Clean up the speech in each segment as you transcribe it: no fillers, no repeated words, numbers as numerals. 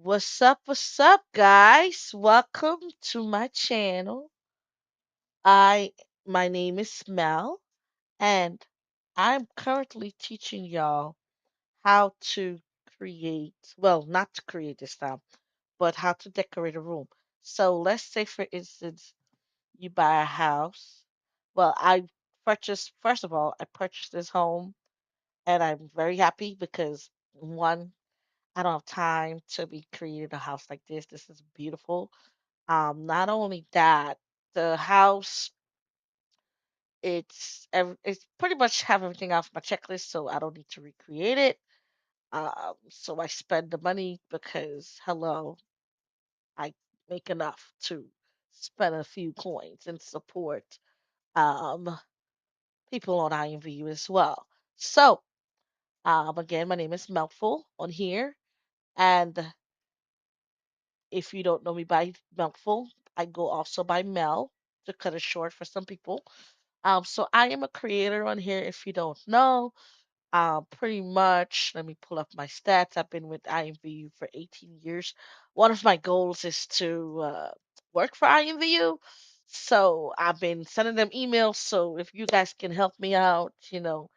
What's up, guys? Welcome to my channel. I My name is Mel, and I'm currently teaching y'all how to create, well, not to create this time, but how to decorate a room. So let's say, for instance, you buy a house. Well, first of all, I purchased this home, and I'm very happy because one, I don't have time to be creating a house like this. This is beautiful. Not only that, the house it's pretty much have everything off my checklist, so I don't need to recreate it. So I spend the money because hello, I make enough to spend a few coins and support um people on imvu as well. So again, my name is Melful on here, and if you don't know me by Melful, I go also by Mel to cut it short for some people. So I am a creator on here. If you don't know, pretty much, let me pull up my stats. I've been with IMVU for 18 years. One of my goals is to work for IMVU. So I've been sending them emails. So if you guys can help me out, to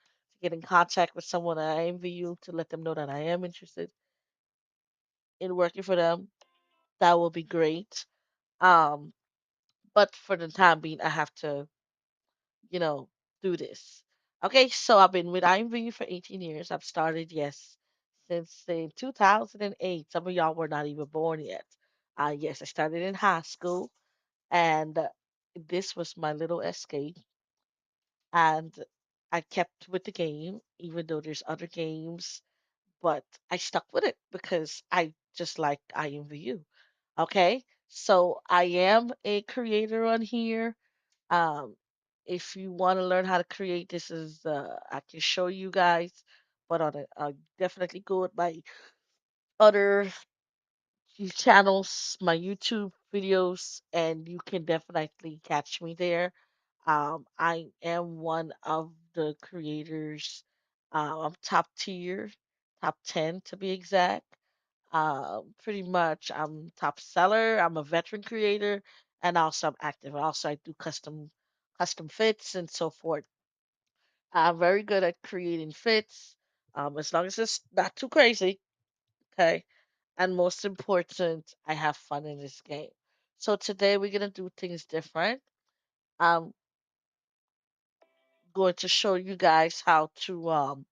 get in contact with someone at IMVU to let them know that I am interested in working for them, that will be great. Um, but for the time being, I have to you know, do this. Okay, so I've been with IMV for 18 years. I've started, yes, since in 2008. Some of y'all were not even born yet. Yes, I started in high school, and this was my little escape. And I kept with the game, even though there's other games, but I stuck with it because I just like IMVU. Okay, so I am a creator on here. um, if you want to learn how to create, this is I can show you guys, but definitely go with my other channels, my YouTube videos, and you can definitely catch me there. I am one of the creators. I'm top tier, top 10 to be exact. Pretty much, I'm top seller. I'm a veteran creator, and also I'm active. Also, I do custom fits and so forth. I'm very good at creating fits, as long as it's not too crazy. Okay, and most important, I have fun in this game. So today we're gonna do things different. I'm going to show you guys how to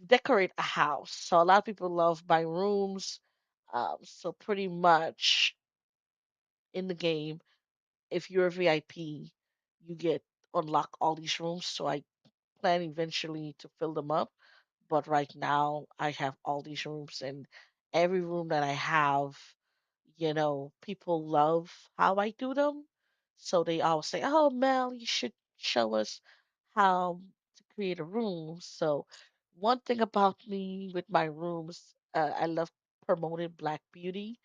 decorate a house. So a lot of people love my rooms. So pretty much in the game, if you're a VIP, you get unlock all these rooms. So I plan eventually to fill them up. But right now, I have all these rooms, and every room that I have, people love how I do them. So they always say, "Oh, Mel, you should show us how to create a room." So one thing about me with my rooms, I love promoting Black beauty,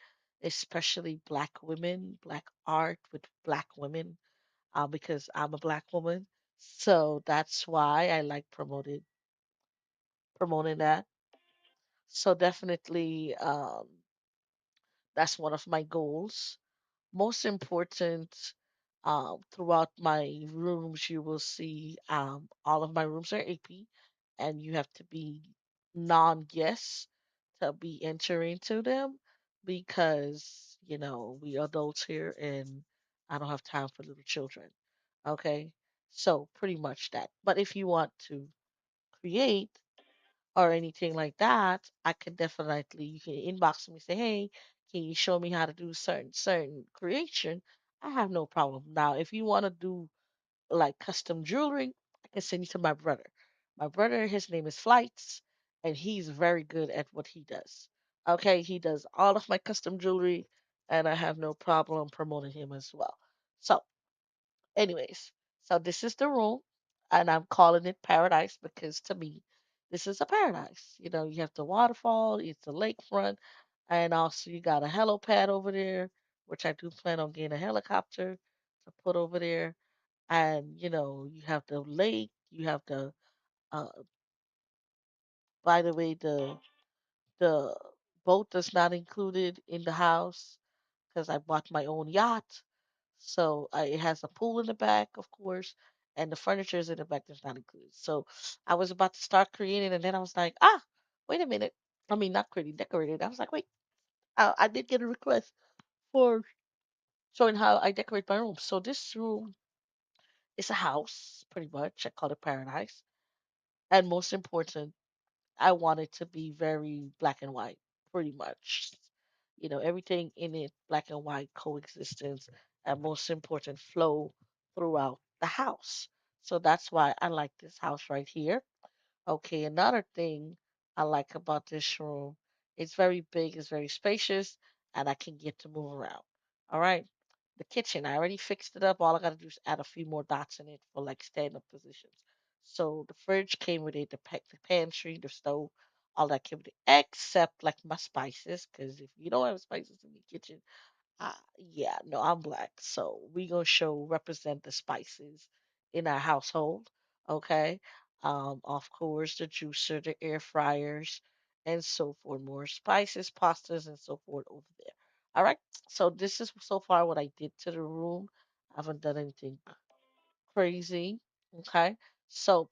especially Black women, Black art with Black women, because I'm a Black woman. So that's why I like promoting that. So definitely, that's one of my goals. Most important, throughout my rooms, you will see all of my rooms are AP, and you have to be non-guest to be entering to them because, we adults here and I don't have time for little children. Okay, so pretty much that. But if you want to create, or anything like that, I can definitely you can inbox me say, hey, can you show me how to do certain creation? I have no problem. Now, if you want to do like custom jewelry, I can send you to my brother. My brother, his name is Flights, and he's very good at what he does. Okay, he does all of my custom jewelry, and I have no problem promoting him as well. So anyways, so this is the room, and I'm calling it paradise because to me, this is a paradise. You have the waterfall, it's the lakefront, and also you got a helipad over there, which I do plan on getting a helicopter to put over there. And you have the lake, you have uh, by the way, the Boat is not included in the house because I bought my own yacht. So it has a pool in the back, of course, and the furniture is in the back that's not included. So I was about to start creating, and then I was like, ah, wait a minute. I mean, not creating, decorating. I was like, wait, I did get a request for showing how I decorate my room. So this room is a house, pretty much. I call it paradise. And most important, I want it to be very black and white, pretty much. Everything in it, black and white coexistence, and most important, flow throughout the house. So that's why I like this house right here. Okay, another thing I like about this room, it's very big, it's very spacious, and I can get to move around. All right. The kitchen, I already fixed it up. All I gotta do is add a few more dots in it for like stand-up positions. So the fridge came with it, the pantry, the stove, all that came with it, except like my spices, because if you don't have spices in the kitchen, yeah, no, I'm black. So we gonna show represent the spices in our household. Okay. Of course, the juicer, the air fryers, and so forth. More spices, pastas, and so forth over there. All right. So this is so far what I did to the room. I haven't done anything crazy. Okay. So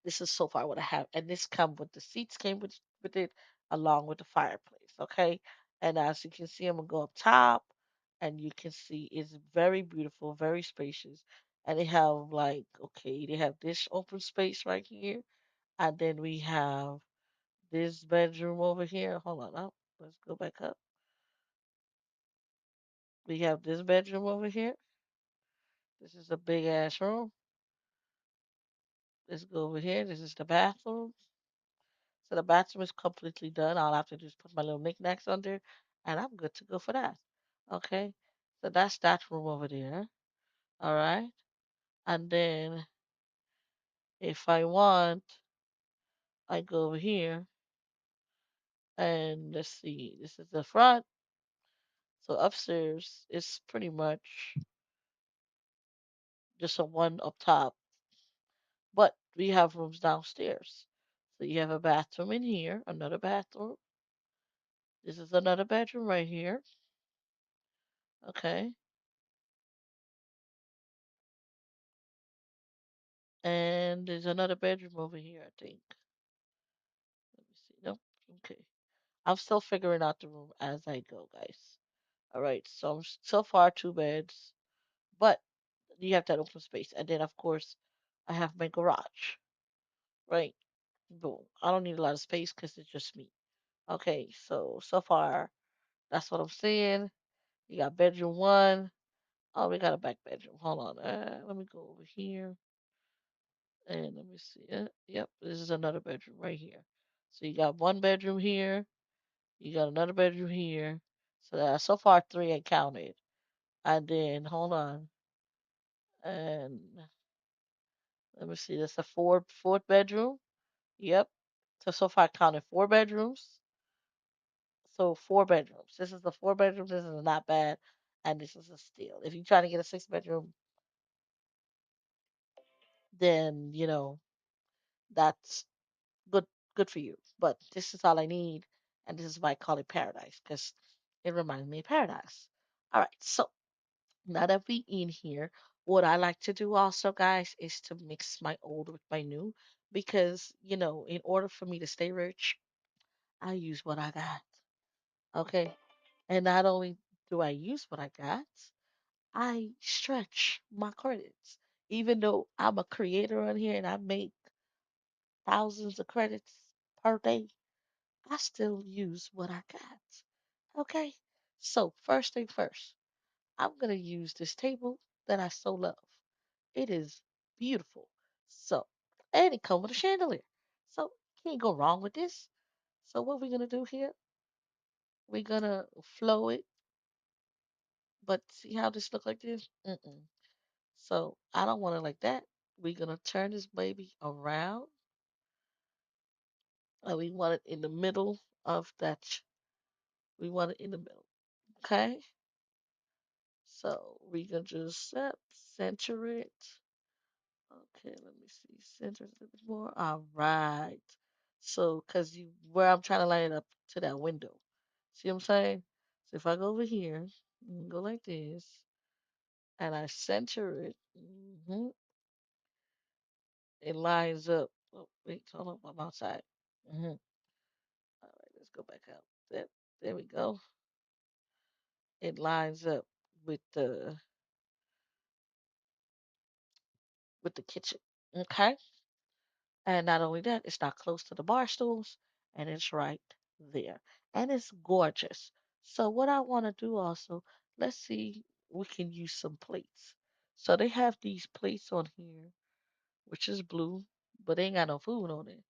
this is so far what I have, and this come with the seats came with it along with the fireplace. Okay, and as you can see, I'm gonna go up top, and you can see it's very beautiful, very spacious, and they have like they have this open space right here, and then we have this bedroom over here. Hold on, up. Let's go back up. We have this bedroom over here. This is a big ass room. Let's go over here. This is the bathroom. So the bathroom is completely done. All I have to do is put my little knickknacks under, and I'm good to go for that. Okay. So that's that room over there. All right. And then if I want, I go over here and let's see. This is the front. So upstairs is pretty much just a one up top, but we have rooms downstairs. So you have a bathroom in here, another bathroom. This is another bedroom right here. Okay. And there's another bedroom over here, I think. Let me see. Nope. Okay. I'm still figuring out the room as I go, guys. All right. So so far two beds, but you have that open space, and then of course, I have my garage. Right. Boom. I don't need a lot of space because it's just me. Okay. So far, that's what I'm saying. You got bedroom one. Oh, we got a back bedroom. Hold on. Let me go over here and let me see. Yep. This is another bedroom right here. So you got one bedroom here. You got another bedroom here. So that so far three I counted. And then hold on. And let me see, that's a fourth bedroom. Yep. So far I counted four bedrooms. So four bedrooms. This is the four bedroom. This is not bad. And this is a steal. If you're trying to get a six bedroom, then that's good good for you. But this is all I need. And this is why I call it paradise, because it reminds me of paradise. All right, so now that we in here, what I like to do also, guys, is to mix my old with my new because, in order for me to stay rich, I use what I got. Okay. And not only do I use what I got, I stretch my credits. Even though I'm a creator on here and I make thousands of credits per day, I still use what I got. Okay. So, first thing first, I'm going to use this table that I so love. It is beautiful. So, and it comes with a chandelier. So, can't go wrong with this. So, what we're gonna do here? We're gonna flow it, but see how this look like this? Mm-mm. So, I don't want it like that. We're gonna turn this baby around, and we want it in the middle of that. We want it in the middle. Okay. So we can just center it. Okay, let me see. Center it a little bit more. All right. So, cause you where I'm trying to line it up to that window. See what I'm saying? So if I go over here, and go like this, and I center it, it lines up. Oh, wait, hold on, I'm outside. All right, let's go back out. There we go. It lines up with the kitchen. Okay. And not only that, it's not close to the bar stools, and it's right there. And it's gorgeous. So what I want to do also, let's see, we can use some plates. So they have these plates on here, which is blue, but they ain't got no food on it.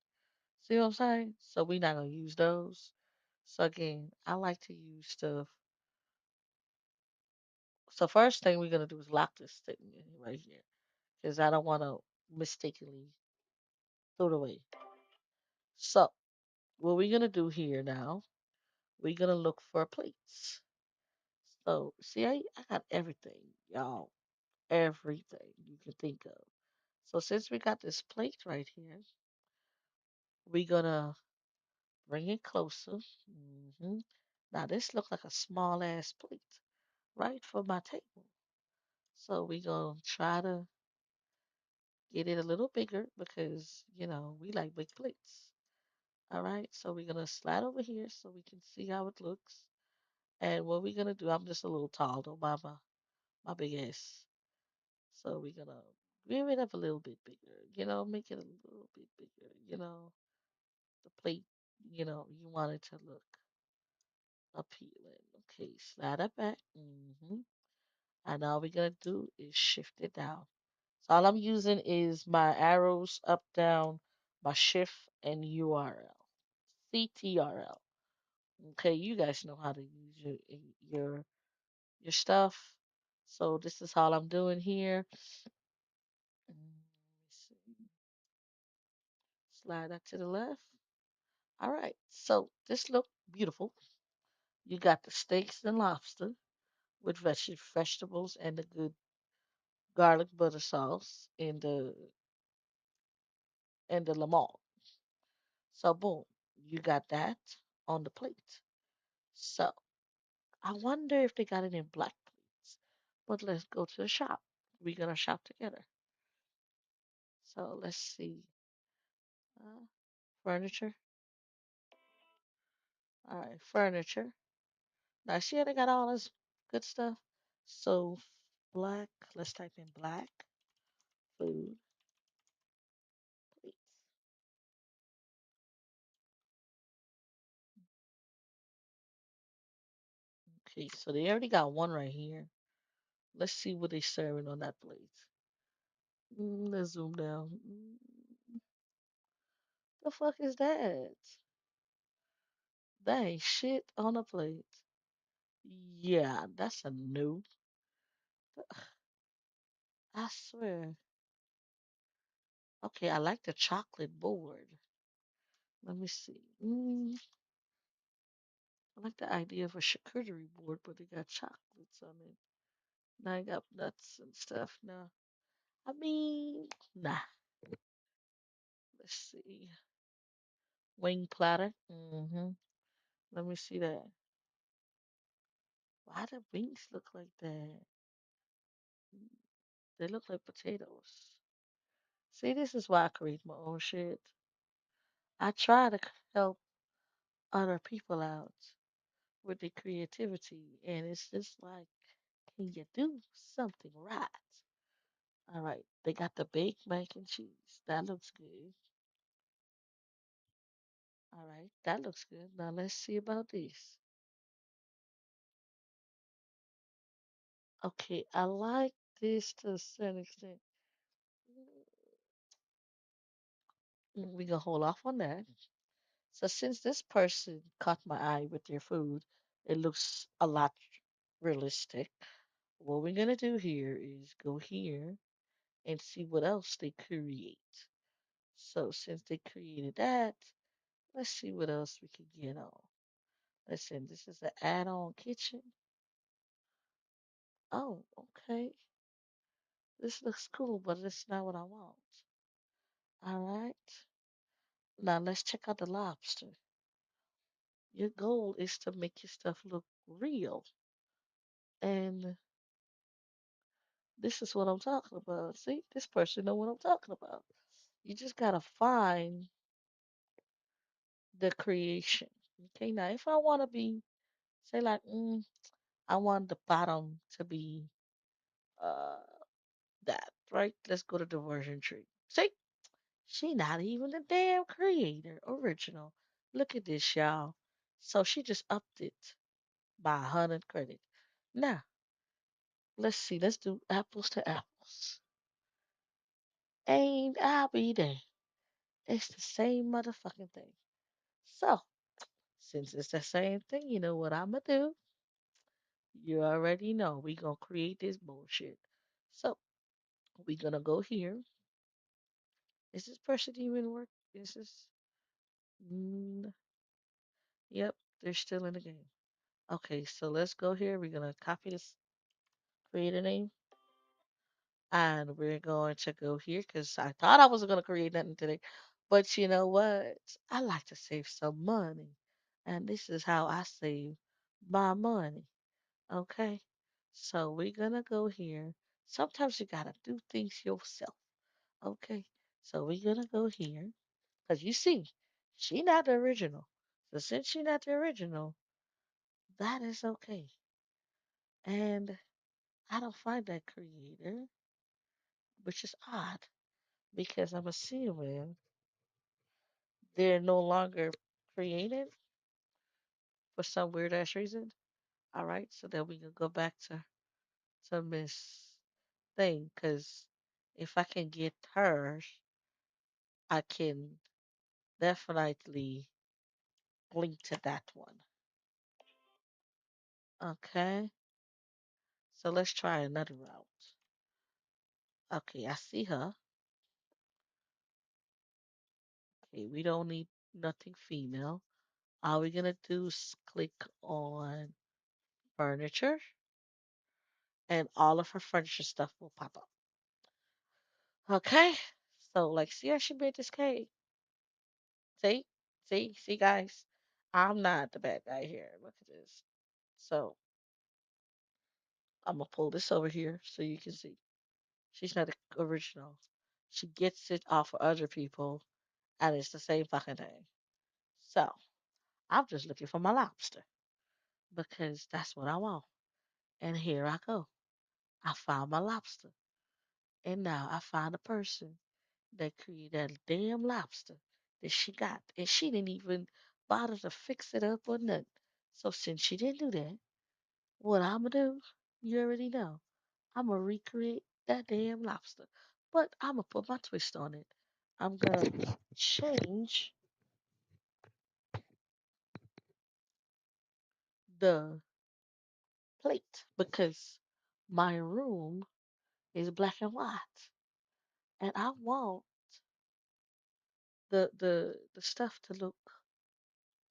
See what I'm saying? So we're not gonna use those. So again, I like to use stuff. So first thing we're gonna do is lock this thing in right here, because I don't want to mistakenly throw it away. So what we're gonna do here now, we're gonna look for plates. So see, I got everything, y'all, everything you can think of. So since we got this plate right here, we're gonna bring it closer. hmm Now this looks like a small ass plate, right, for my table. So we're gonna try to get it a little bigger because we like big plates. All right, so we're gonna slide over here so we can see how it looks. And what we're gonna do, I'm just a little tall, though, my big ass. So we're gonna rear it up a little bit bigger, make it a little bit bigger, the plate, you want it to look appealing. Okay, slide it back. And all we're gonna do is shift it down. So all I'm using is my arrows up, down, my shift and URL, CTRL. Okay, you guys know how to use your your stuff. So this is all I'm doing here. Let me see. Slide that to the left. All right. So this look beautiful. You got the steaks and lobster with vegetables and the good garlic butter sauce and the lemon. So boom, you got that on the plate. So I wonder if they got it in black plates. But let's go to the shop. We're gonna shop together. So let's see. Uh, Furniture. All right, furniture. Now see how they got all this good stuff. So black. Let's type in black food plates. Okay, so they already got one right here. Let's see what they serving on that plate. Let's zoom down. The fuck is that? That ain't shit on a plate. Yeah, that's a no. I swear. Okay, I like the chocolate board. Let me see. I like the idea of a charcuterie board, but it got chocolates on it. Now I got nuts and stuff. No, I mean, nah. Let's see. Wing platter. Let me see that. Why do wings look like that? Mm, They look like potatoes. See, this is why I create my own shit. I try to help other people out with their creativity, and it's just like, can you do something right? All right, they got the baked mac and cheese. That looks good. All right, that looks good. Now let's see about this. Okay, I like this to a certain extent. We gonna hold off on that. So since this person caught my eye with their food, it looks a lot realistic. What we're gonna do here is go here and see what else they create. So since they created that, let's see what else we can get on. Listen, this is an add-on kitchen. Oh, okay. This looks cool, but it's not what I want. All right. Now let's check out the lobster. Your goal is to make your stuff look real. And this is what I'm talking about. See, this person know what I'm talking about. You just gotta find the creation. Okay, now if I wanna be, say like, I want the bottom to be uh that, right? Let's go to the version tree. See, she not even the damn creator, original. Look at this, y'all. So she just upped it by 100 credit. Now, let's see. Let's do apples to apples. Ain't I be there? It's the same motherfucking thing. So, since it's the same thing, you know what I'm gonna do? You already know we gonna create this bullshit. So, we gonna go here. Is this person even work? Is this? Mm, yep, they're still in the game. Okay, so let's go here. We're gonna copy this, create a name, and we're going to go here because I thought I wasn't gonna create nothing today. But you know what? I like to save some money, and this is how I save my money. Okay, so we're gonna go here. Sometimes you gotta do things yourself. Okay, so we're gonna go here because you see, she not the original. So since she not the original, that is okay. And I don't find that creator, which is odd because I'm assuming they're no longer created for some weird ass reason. All right, so then we can go back to Miss Thing because if I can get hers, I can definitely link to that one. Okay, so let's try another route. Okay, I see her. Okay, we don't need nothing female. All we're gonna do is click on furniture, and all of her furniture stuff will pop up. Okay, so like, see how she made this cake? See, see, guys, I'm not the bad guy here. Look at this. So I'm gonna pull this over here so you can see. She's not the original. She gets it off of other people, and it's the same fucking thing. So I'm just looking for my lobster because that's what I want. And here I go. I found my lobster. And now I found a person that created that damn lobster that she got. And she didn't even bother to fix it up or nothing. So since she didn't do that, what I'm gonna do, you already know. I'm gonna recreate that damn lobster. But I'm gonna put my twist on it. I'm gonna change the plate because my room is black and white. And I want the stuff to look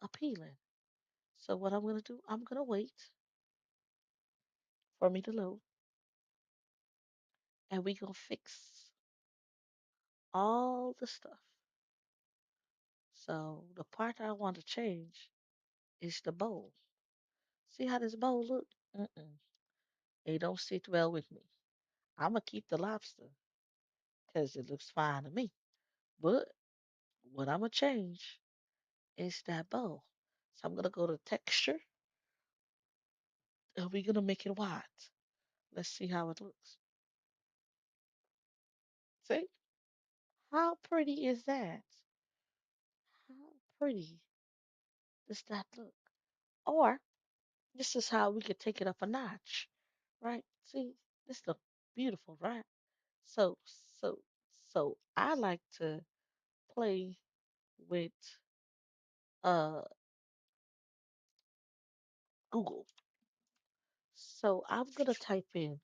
appealing. So what I'm gonna do, I'm gonna wait for me to load, and we gonna fix all the stuff. So the part I want to change is the bowl. See how this bowl look? Mm-mm. It don't sit well with me. I'm gonna keep the lobster because it looks fine to me. But what I'm gonna change is that bowl. So I'm gonna go to texture, and we're gonna make it white. Let's see how it looks. See? How pretty is that? How pretty does that look? Or this is how we could take it up a notch, right? See, this look beautiful, right? So, so, so I like to play with uh Google. So I'm gonna type in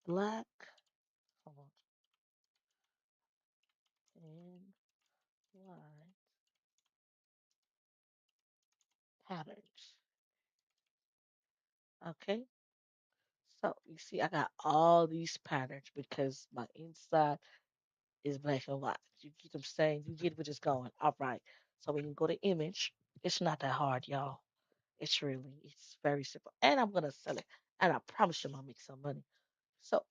black, hold on, and white patterns. Okay. So you see, I got all these patterns because my inside. is black and white. You get what I'm saying? You get where it's going. All right. So we can go to image. It's not that hard, y'all. It's very simple. And I'm gonna sell it. And I promise you I'm gonna make some money. So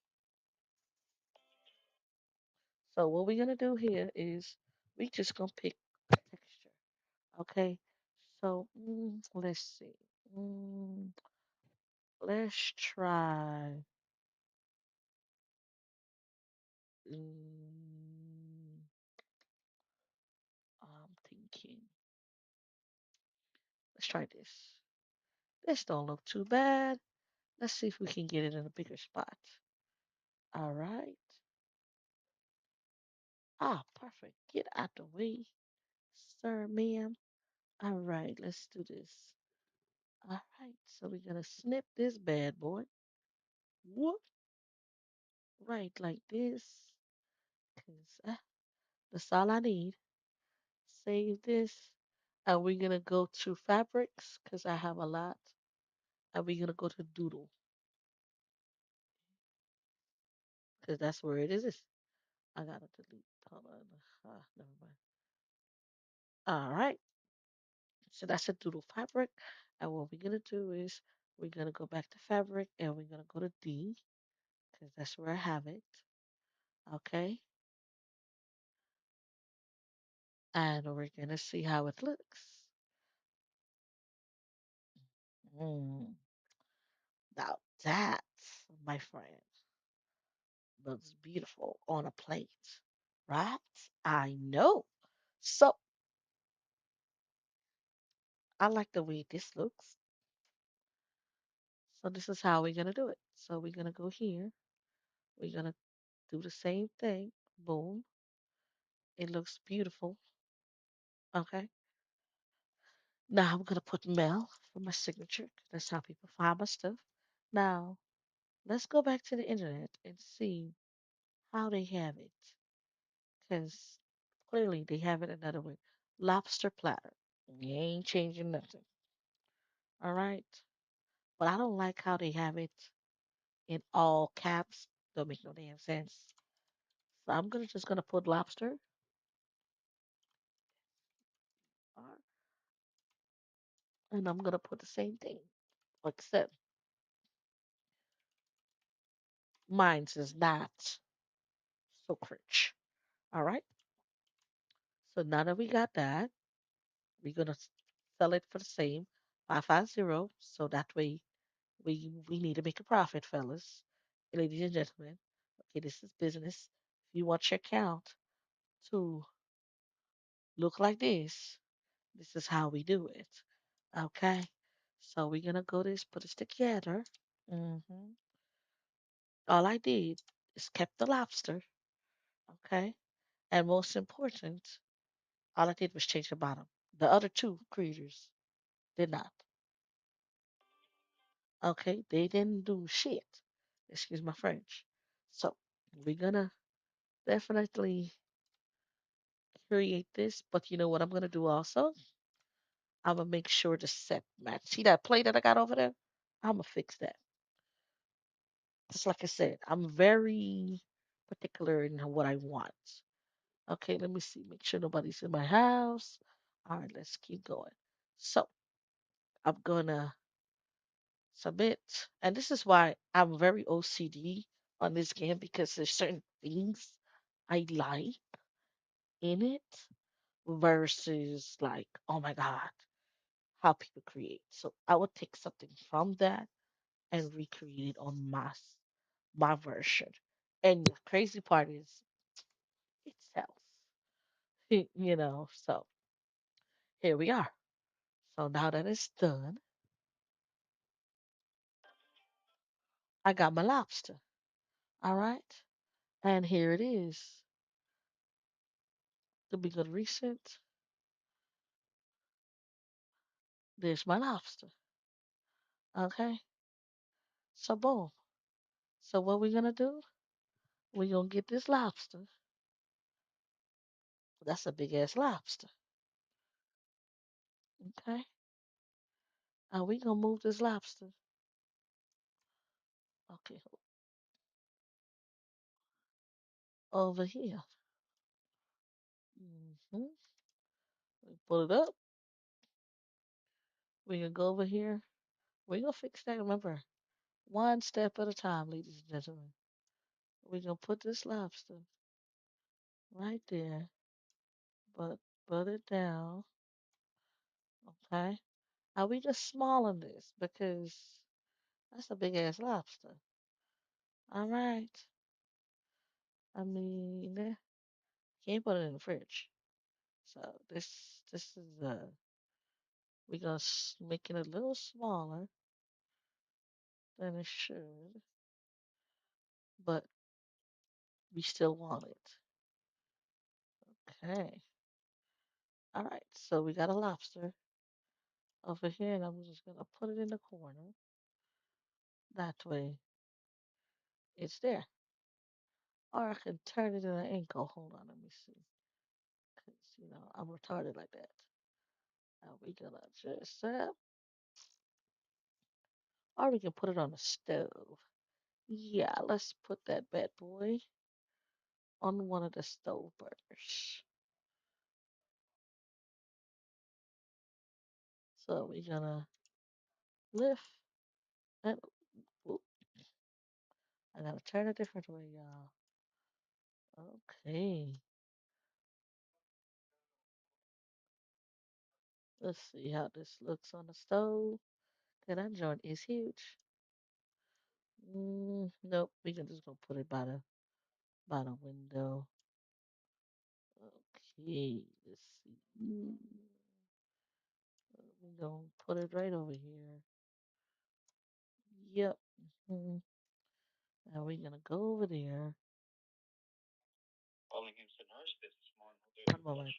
so what we're gonna do here is we just gonna pick a texture. Okay. So let's see. Mm, let's try. Mm, I'm thinking. Let's try this. This don't look too bad. Let's see if we can get it in a bigger spot. All right. Ah, perfect. Get out the way, sir, ma'am. All right, let's do this. All right, so we're gonna snip this bad boy. Whoop, right like this. 'Cause that's all I need. Save this. And we're gonna go to fabrics, because I have a lot. And we're gonna go to doodle, because that's where it is. I gotta delete. Hold on. Never mind. All right. So that's a doodle fabric. And what we're gonna do is we're gonna go back to fabric and we're gonna go to D, because that's where I have it. Okay. And we're gonna see how it looks. Mm. Now that, my friend, looks beautiful on a plate, right? I know. So I like the way this looks. So this is how we're gonna do it. So we're gonna go here. We're gonna do the same thing. Boom. It looks beautiful. Okay. Now I'm gonna put Mel for my signature. That's how people find my stuff. Now let's go back to the internet and see how they have it. Because clearly they have it another way. Lobster platter. You ain't changing nothing. All right. But I don't like how they have it in all caps. Don't make no damn sense. So I'm gonna just gonna put lobster. And I'm gonna put the same thing. Except mine's is not so rich. All right. So now that we got that, we're gonna sell it for the same 550. So that way we need to make a profit, fellas, ladies and gentlemen. Okay, this is business. If you want your count to look like this is how we do it. Okay, so we're gonna go this, put this together. hmm All I did is kept the lobster. Okay, and most important, all I did was change the bottom. The other two creators did not. Okay, they didn't do shit. Excuse my French. So we're gonna definitely create this, but you know what I'm gonna do also? I'm gonna make sure the set match. See that plate that I got over there? I'm gonna fix that. Just like I said, I'm very particular in what I want. Okay, let me see. Make sure nobody's in my house. All right, let's keep going. So I'm gonna submit, and this is why I'm very OCD on this game because there's certain things I like in it versus like, oh my God, how people create. So I would take something from that and recreate it on my version. And the crazy part is it sells. So here we are. So now that it's done, I got my lobster. All right. And here it is. To be good recent, there's my lobster. Okay. So boom. So what we're gonna do? We're gonna get this lobster. That's a big ass lobster. Okay. And we gonna move this lobster. Okay, over here. Mhm. We pull it up. We can go over here. We gonna fix that. Remember, one step at a time, ladies and gentlemen. We gonna put this lobster right there, but put it down. Okay. Now we just smalling this because that's a big ass lobster. All right. I mean, can't put it in the fridge. So this is we gonna make it a little smaller than it should, but we still want it. Okay. All right. So we got a lobster over here, and I'm just gonna put it in the corner. That way, it's there. Or I can turn it in an ankle. Hold on, let me see. 'Cause I'm retarded like that. Now we gonna just or we can put it on the stove. Yeah, let's put that bad boy on one of the stove burners. So we're gonna lift and oop, I gotta turn a different way, y'all. Okay. Let's see how this looks on the stove. That joint is huge. Nope, we can just gonna put it by the window. Okay, let's see. We gonna put it right over here. Yep. Mhm. Now we're gonna go over there. One moment.